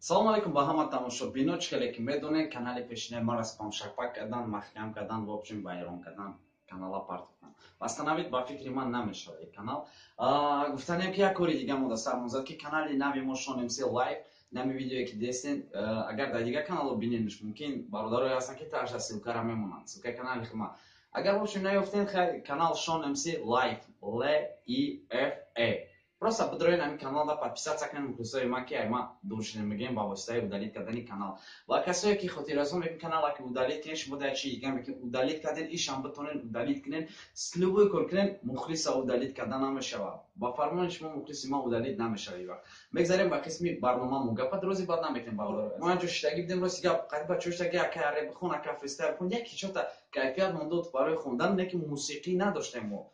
Салом алейкум ба ҳама тамошобиночкале ки медонен канали пешине ма распам шапак кардан, маҳкам кардан, в общем байрон кардан, канала партофтан. Вастанавид ба фикри ман намешавад ин канал. Гуфтанем ки як кори дига мо даст сармозад ки канали нави мо шонем се лайв, нами видеое ки дестен, агар дар дига канало биненш мумкин бародарои ҳастан ки таша силкара мемонанд. Силка канали хима. Агар в общем наёфтен канал шонем се лайв, L-I-F-A. Просто подроен ами канал да подписаться кунед мухлисои ман ки ай ма дуршида мегӯем ба воситаи удалит кардани канал. Ва касое ки хотирразон мекунед канала ки удалит кунед, шумо дар чи дига мекунед удалит карден, ишам битонен удалит кунед, с любой кор кунед мухлиса удалит кардан намешавад. Ба фармони шумо мухлиси ман удалит намешавад. Вақт мегзарем ба қисми барномамон. Гапа дрози бад намекунем бавлар. Мо анҷо шитаги бидем роси гап қадиба чоштаги акаре бихон ака фристайл кун. Як чота кайфият мондод барои хондан, не ки мусиқӣ надоштем мо.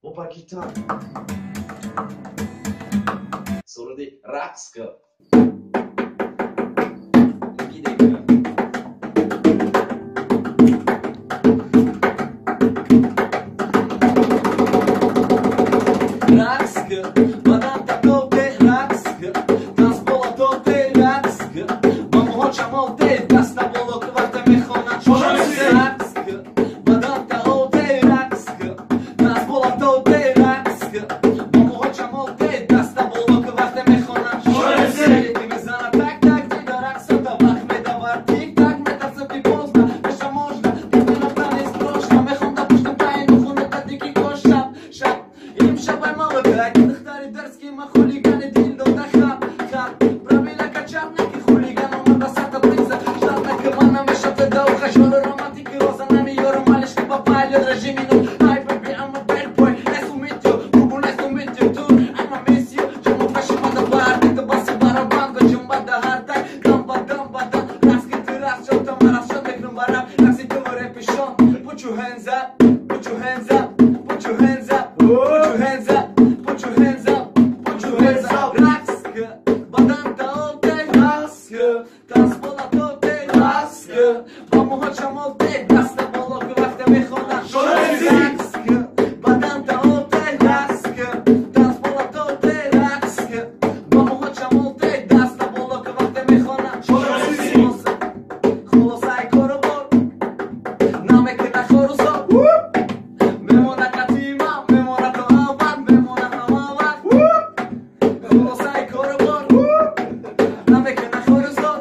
Бо ба гитар суруди рақс кар. Рақс кар, бадан такоте рақс кар, танцполатоте рақс кар, мамоҳо чамоте даста боло ки вақте мехонанд шонамсе рақс кар, бадан такоте рақс кар, танцполатоте рақс кар, мамоҳо чамоте даста боло ки вақте мехонанд шонамсе ки мезана так так дида рақсота вақт медавар тик так метарсати позна меша можна метинатан истрошна мехонда пушта таин духунета дики коша шаб им шабай молодая духтари дерзкий ма хулигани дил дода хаб хаб правила качапна ки хулиган омада сата близа штатна ки мана меша феда уха шоро романтики роза нами ёром алишки ба пайло режимину ай baby I'm a bad boy nice to meet you Rubu nice to meet you too I'm a miss you Чему фашимада бар дита баси барабан гачумбада хартай дамба дамба дам раски ты раз чота марас чот мекнум барам раси ты варе пишон Put your hands up Put your hands up Put your hands up Put your hands up Put your hands up Put your hands up Raska Badan taote Raska Transpolatote Raska Bamoho chamote Dasta bolo ki vakte mekhona Raska Badan taote Raska Transpolatote Raska Bamoho chamote Dasta bolo ki vakte mekhona Khulosai korobor Namekina khoruzor Memona katima Memona toabat Memona hamavat Khulosai korobor Namekina khoruzor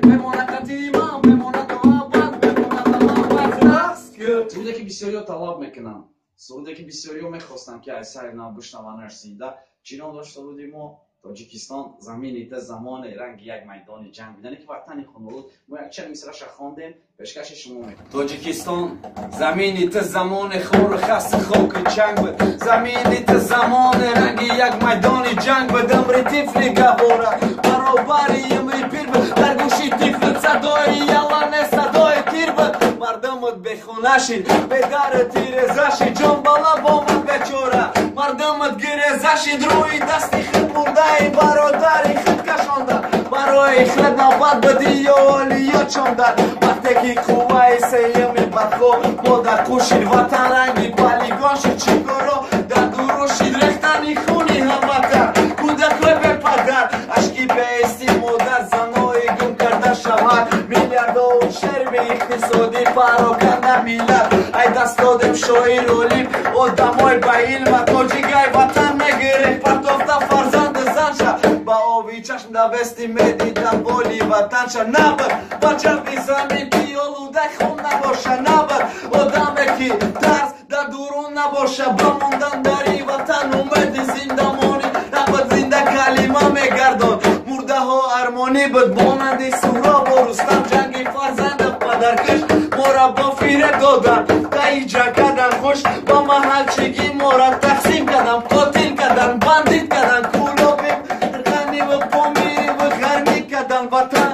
Memona katima Memona toabat Memona hamavat Raska Суруде ки бисёриё талаб мекунанд. Суруде ки бисёриё мехостанд ки ай сайр набушнаванаш сида. Чинон дошта будим мо Тоҷикистон замини те замоне ранги як майдони ҷанг бидане ки ватани хунолуд мо якчанд мисраша хондем пешкаши шумо мекунем. Тоҷикистон замини те замоне хор хаст хоки ҷанг буд. Замини те замоне ранги як майдони ҷанг буд. Амри тифли гавора баробари имри пир буд. Дар гӯши тифли садои ялане садои тир буд. Мардамот бехона шид бедаре тиреза шид ҷон бала бомад бечора. Мардамот гиреза шид рӯи дасти худ мурдаи бародари худ кашонда. Барои худ навбат бади ё оли ё чондар. Вақте ки қувваи сеюми бадхо модар кушид ватан ранги балигон шид чингоро дар дуро шид рехтани хуни ҳамватан. Кӯдакҳои бепадар ашки беҳисти модар занои гум карда шавад. Миллиардову шерми иқтисодӣ пароканда миллат. Ай даст додем шоир олим одамой ба илмат тоҷигай ватан мегирем партофта фарзанди занша ба оби чашм давести медидам боли ватанша набад ба ҷабри замин ки олудай хун набоша набад одаме ки тарс дар дурун набоша ба мондан дари ватан умеди зиндамонӣ набад зинда калима мегардон мурдаҳо армонӣ буд монанди суҳробу рустам ҷанги фарзанда падаркаш мора бо фиреб додан таи ҷанг кардан хуш ба маҳалчигӣ мора тақсим кардан қотил кардан бандит кардан кулобим ғаниву помириву ғармӣ кардан ватан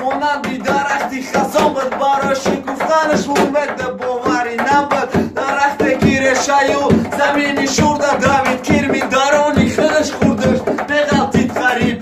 монанди дарахти хазон буд барои шукуфтанаш умеда боварӣ набуд дарахте ки решаю замини шурда давид кирми дарони худаш хурдаш меғалтид ғариб.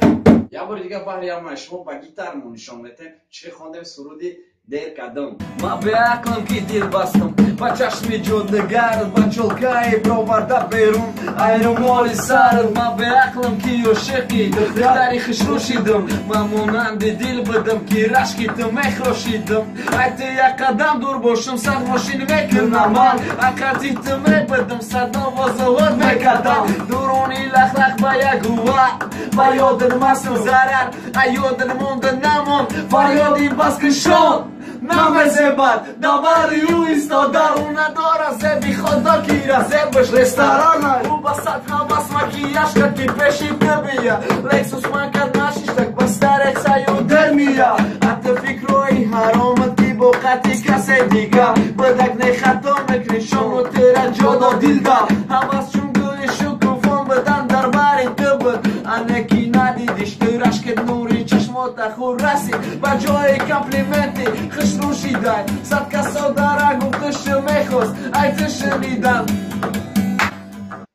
Я бори дига баҳри ҳамаи шумо ба гитар мо нишон медиҳем чӣ хондем суруди دیر کدوم ما به عقلم که دل بستم با چشم جادگرد با چلکای برآورده بیرون ایرم مال سرد ما به عقلم که عاشقی تاریخش رو شیدم ما مانند دل بدم که رشکی تو میخراشیدم ایت یک قدم دور باشم صد ماشین میکنم من اکتی تو میبدم صد نوازواد میکردم دورونی لخلخ با یک هوا با یادن مستم ضرر یادن مونده نمون فریادی بس کشان نمزه بد نبری او ایستاده او نداره زبی خدا کی را زبش رستوران او با سطح بس مکیاش کرد که پیشی بیا لکسوس من کرد نشیش تک بستر اکسایو در میا حتی فکروی حرامت کی با قطی کسی دیگه بدک نخطا مکنی شما تیرا جادا دیل دا حواس چون گلی شکوفان بدن در باری تو بود انکی ندیدیش تیرش که نوری چشمات خور رسید با جای کمپلیمنتی خش روشیدن صد کسا داره گفتش میخواست ایتش شنیدم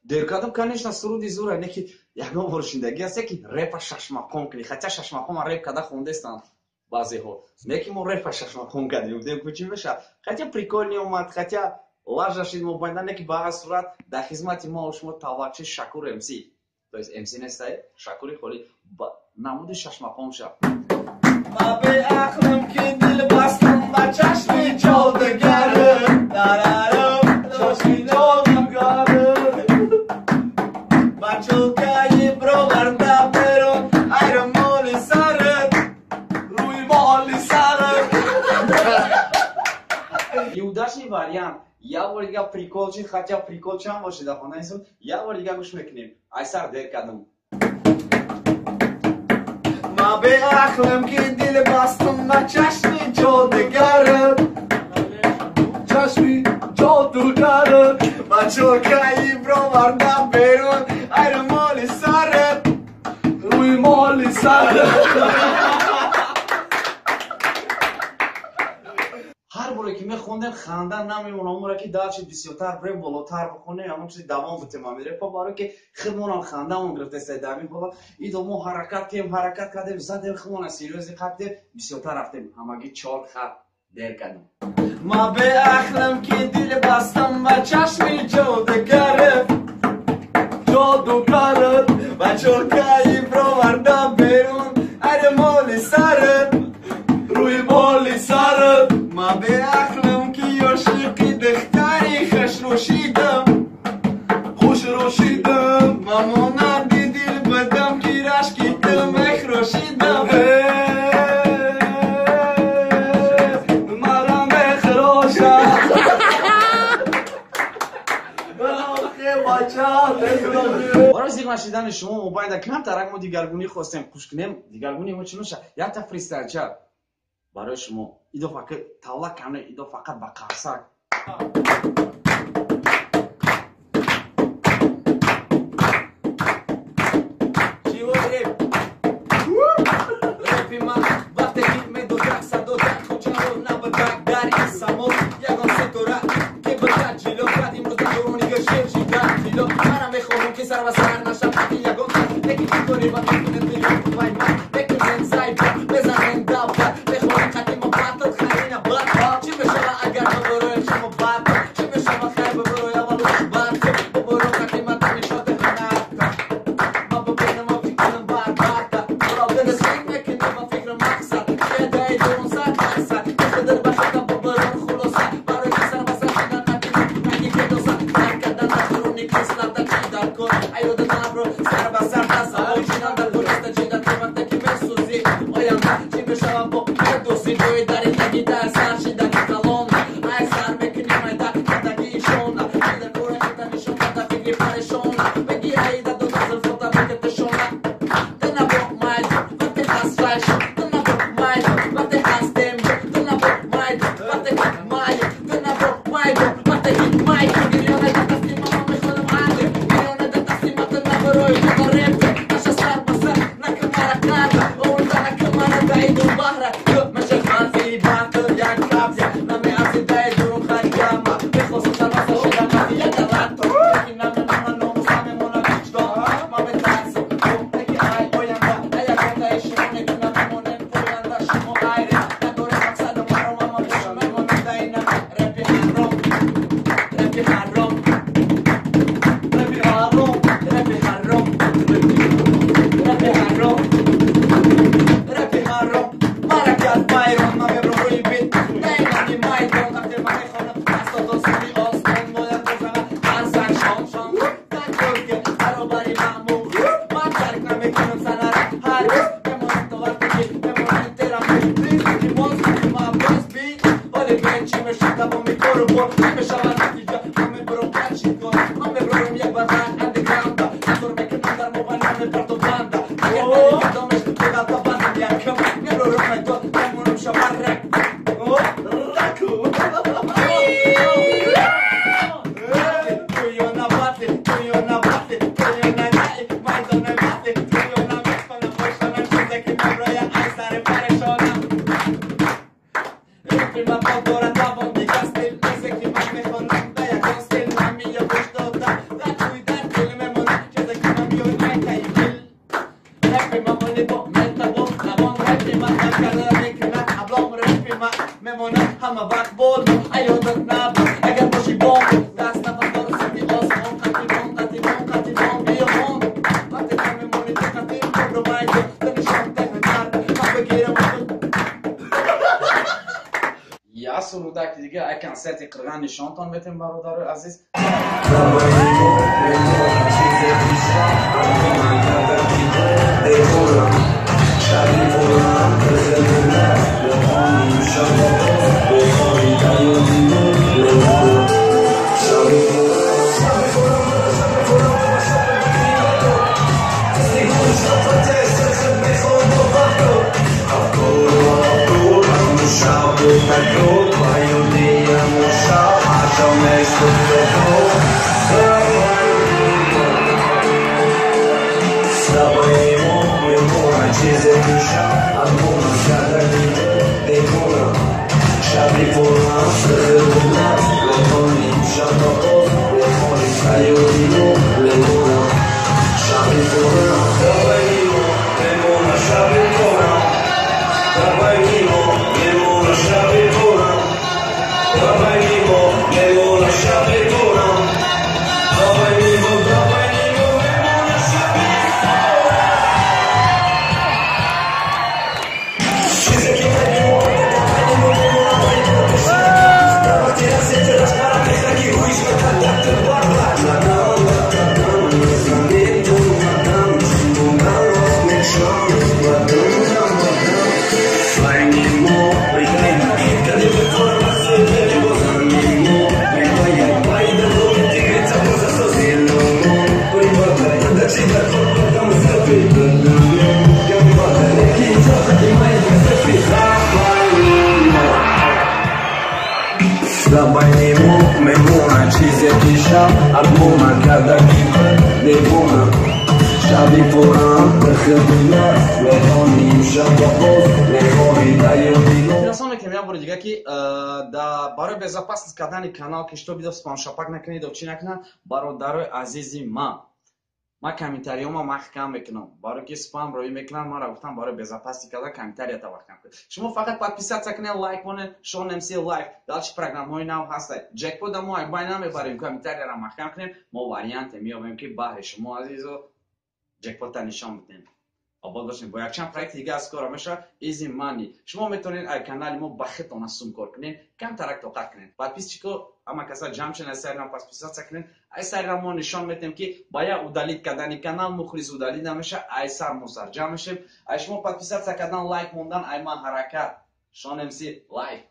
Диркадам, конечно, суруди зура неки ягон воршиндагӣ аст ки репа шашмақон кунӣ. Хотя шашмақон реп када хондестанд баъзеҳо. Неки мо репа шашмақон кардем. Гуфтем ки чӣ меша? Хотя прикольни омад, хотя лажашид мо байда неки ба ҳар сурат дар хизмати мо шумо таваққи Шакур МС. То есть МС нестай, Шакури холи намуди шашмақон ша. Ма бе ақлам ки дил бастам ба чашми ҷодигарам. Дарарам чашми ҷодигарам. Чулкаи броварда берун айрон моли сарат руи моли сарат Иудашни вариант я бор дига приколчи хотя приколчи ҳам бошида хонаи суд я бор дига гӯш мекунем айсар дер кадум ма беақлам ки дил бастам ва чашми ҷодигарат чашми ҷодигарат ва чулкаи броварда берун айрон моли сарат руи моли сарат ҳар боре ки мехондем ханда намемонам умра ки дарчи бисёртар брем болотар бихонем ҳамон чизи давом бутем амирепа баро ки химонам хандамон гирифтаста дами ҳола идо мо ҳаракат кардем задем химона серёзи қабдем бисёртар рафтем ҳамагӣ 4 хат дер кардем ма беақлам ки дил бастам ва чашми ҷодигарам ҷодигарам ва чулкаи броварда берун айрон моли сарат руи моли сарат ма беақлам ки ошиқи духтари хушрӯшидам ма монанди дил бадам ки рашки ту мехрӯшидам мара мехроша барои зиқ нашидани шумо мобайда камтарак мо дигаргунӣ хостем хуш кунем дигаргунӣ мо чӣ меша якта фристайлча барои шумо идо фақат тавла камне идо фақат ба қарсак رفی من رو مرکت بایران من ببرو روی بیت نیمانی مایدان وقتی من میخوانم دستا تا سری آسمان باید بزنم من سر شام شام تنگل که برابری معمول من ترک نمیکنم سنه را هرگز بمانم تا وقتی که بمانم تیرم بیت باز کنی من باز بیت ولی به چی میشه دبا میکرو بر نمیشود نتیجه من میبرم پنچی کنم من میبرم یک بر من اندگرام دا اطور میکنم در موقع پرتو باندا اگر نمی کدامش بگل تا بندم یکم میبرم ایتو نمونم شبرک رکو تویو نباتی تویو نباتی تویو نگایی مایدانه باتی تویو نمیکنم باشتانم چیزه که مبرای ای سر پرشانم رفی من با دورت دوام دیگه استیل میزه که من میخونم دا یک استیل من میگه گوش دادم در توی در دل میمونم چیزه که من بیوی نکایی دل رفی من مونی با ملتبو نبام رفی من هم کرده میکنم ابلام رفی من میمونم همه وقت بولم ایادت نبود اگر باشی بام دست نفر دار سیدی آسمان قطی بام بیا بام وقتی من میمونی تو قطی برو بایدو دنشان تهن کرد من بگیرم یا سرودک دیگه ای کنسرتی قرغن نشانتان بتیم برادر عزیز میمونه چیزی که شب البومه کردگی دیوونه شبی پرم به خدمت بخوانیم شب با خود بخوانی دیو رسانه که میام دیگه که برای безопасность کردن کانال که تو بیدو سپام شپک نکنید و چی نکنن برادر عزیزی ما کامنتاریوما محکم میکنم برای که سپام روی میکنن ما را گفتم برای безопасность کردن کامنتاری تا وقت کنید شما فقط подписаться کنید لایک کنید شون ام سی لایک دالش پروگرام های نو هست جکپوت ما ای باینام میبریم کامنتاری را محکم کنیم ما واریانت میابیم که بهر شما عزیزو جکپوت نشان میدیم آباد باشین با یک چند پروژه دیگه از کار میشه ایزی مانی شما میتونید از کانال ما بخیتون اسوم کار کنین کم ترک توقع کنین بعد پیش چیکو اما کسا جمع چن از سر نام پس پیسات کنین ای سر ما نشان میدیم که باید اودالیت کردن کانال مخلص اودالیت نمیشه ای سر مصر جمع میشه ای شما پس پیسات کردن لایک موندن ای ما حرکت شان ام سی لایک